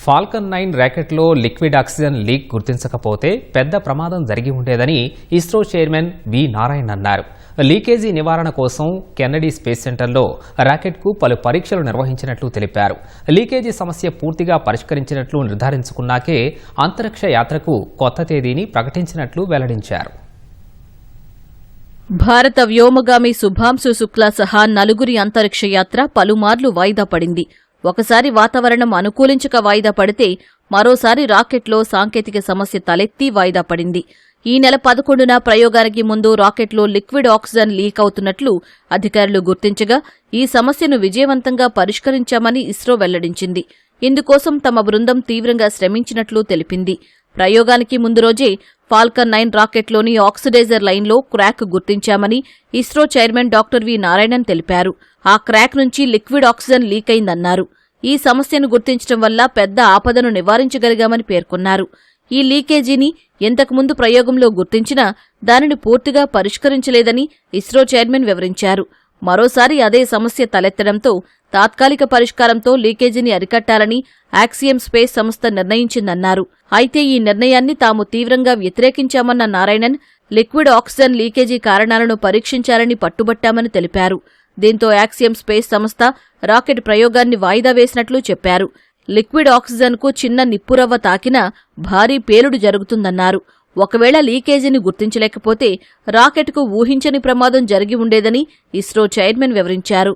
Falcon 9 ర్యాకెట్లో liquid oxygen leak గుర్తించకపోతే పెద్ద ప్రమాదం జరిగి ఉండేదని ఇస్రో చైర్మన్ వి నారాయణ్ అన్నారు. లీకేజీ నివారణ కోసం కెన్నడీ స్పేస్ సెంటర్లో ర్యాకెట్కు పలు పరీక్షలు నిర్వహించినట్లు తెలిపారు. లీకేజీ సమస్య పూర్తిగా పరిష్కరించినట్లు నిర్ధారించుకున్నాకే అంతరిక్ష యాత్రకు కొత్త తేదీని ప్రకటించినట్లు వెల్లడించారు. భారత వ్యోమగామి శుభాంశు శుక్లా సహా నలుగురి అంతరిక్ష యాత్ర పలుమార్లు వాయిదా పడింది. ఒకసారి వాతావరణం అనుకూలించక వాయిదా పడితే మరోసారి రాకెట్లో సాంకేతిక సమస్య తలెత్తి వాయిదా పడింది. ఈ నెల 11న ప్రయోగానికి ముందు రాకెట్లో లిక్విడ్ ఆక్సిజన్ లీక్ అవుతున్నట్లు అధికారులు గుర్తించగా ఈ సమస్యను విజయవంతంగా పరిష్కరించామని ఇస్రో వెల్లడించింది. ఇందుకోసం తమ బృందం తీవ్రంగా శ్రమించినట్లు తెలిపింది. ప్రయోగానికి ముందు రోజే ఫాల్కన్ 9 రాకెట్లోని ఆక్సిడైజర్ లైన్లో క్రాక్ గుర్తించామని ISRO chairman doctor V Narayanan తెలిపారు. ఆ క్రాక్ నుంచి లిక్విడ్ ఆక్సిజన్ లీక్ అయిందన్నారు. ఈ సమస్యను గుర్తించడం వల్ల పెద్ద ఆపదను నివారించగలిగామని పేర్కొన్నారు. ఈ లీకేజీని ఇంతకుముందు ప్రయోగంలో గుర్తించినా దానిని పూర్తిగా పరిష్కరించలేదని ఇస్రో చైర్మన్ వివరించారు. మరోసారి అదే సమస్య తలెత్తడంతో తాత్కాలిక పరిష్కారంతో లీకేజీని అరికట్టాలని యాక్సియం స్పేస్ సంస్థ నిర్ణయించిందన్నారు. అయితే ఈ నిర్ణయాన్ని తాము తీవ్రంగా వ్యతిరేకించామన్న నారాయణన్ లిక్విడ్ ఆక్సిజన్ లీకేజీ కారణాలను పరీక్షించాలని పట్టుబట్టామని తెలిపారు. దీంతో యాక్సియం స్పేస్ సంస్థ రాకెట్ ప్రయోగాన్ని వాయిదా వేసినట్లు చెప్పారు. లిక్విడ్ ఆక్సిజన్కు చిన్న నిప్పురవ్వ తాకినా భారీ పేలుడు జరుగుతుందన్నారు. ఒకవేళ లీకేజీని గుర్తించలేకపోతే రాకెట్కు ఊహించని ప్రమాదం జరిగి ఉండేదని ఇస్రో చైర్మన్ వివరించారు.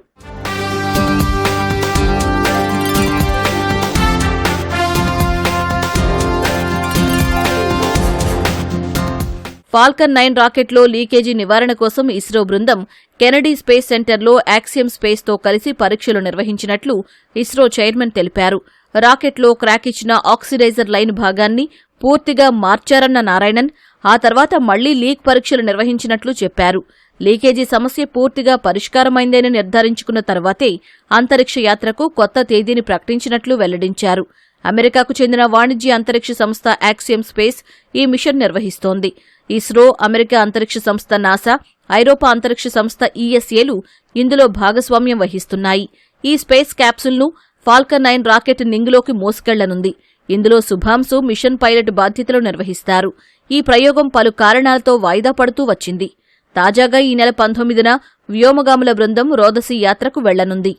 ఫాల్కన్ 9 రాకెట్లో లీకేజీ నివారణ కోసం ఇస్రో బృందం కెనడీ స్పేస్ సెంటర్లో యాక్సియం స్పేస్తో కలిసి పరీక్షలు నిర్వహించినట్లు ఇస్రో చైర్మన్ తెలిపారు. రాకెట్లో క్రాక్ ఇచ్చిన ఆక్సిడైజర్ లైన్ భాగాన్ని పూర్తిగా మార్చారన్న నారాయణన్ ఆ తర్వాత మళ్లీ లీక్ పరీక్షలు నిర్వహించినట్లు చెప్పారు. లీకేజీ సమస్య పూర్తిగా పరిష్కారమైందని నిర్ధారించుకున్న తర్వాతే అంతరిక్ష యాత్రకు కొత్త తేదీని ప్రకటించినట్లు వెల్లడించారు. అమెరికాకు చెందిన వాణిజ్య అంతరిక్ష సంస్థ యాక్సియం స్పేస్ ఈ మిషన్ నిర్వహిస్తోంది. ఇస్రో, అమెరికా అంతరిక్ష సంస్థ నాసా, ఐరోపా అంతరిక్ష సంస్థ ఈఎస్ఏలు ఇందులో భాగస్వామ్యం వహిస్తున్నాయి. ఈ స్పేస్ క్యాప్సుల్ను ఫాల్కన్ 9 రాకెట్ నింగిలోకి మోసుకెళ్లనుంది. ఇందులో శుభాంశు మిషన్ పైలట్ బాధ్యతలు నిర్వహిస్తారు. ఈ ప్రయోగం పలు కారణాలతో వాయిదా పడుతూ వచ్చింది. తాజాగా ఈ నెల 19న వ్యోమగాముల బృందం రోదసీ యాత్రకు వెళ్లనుంది.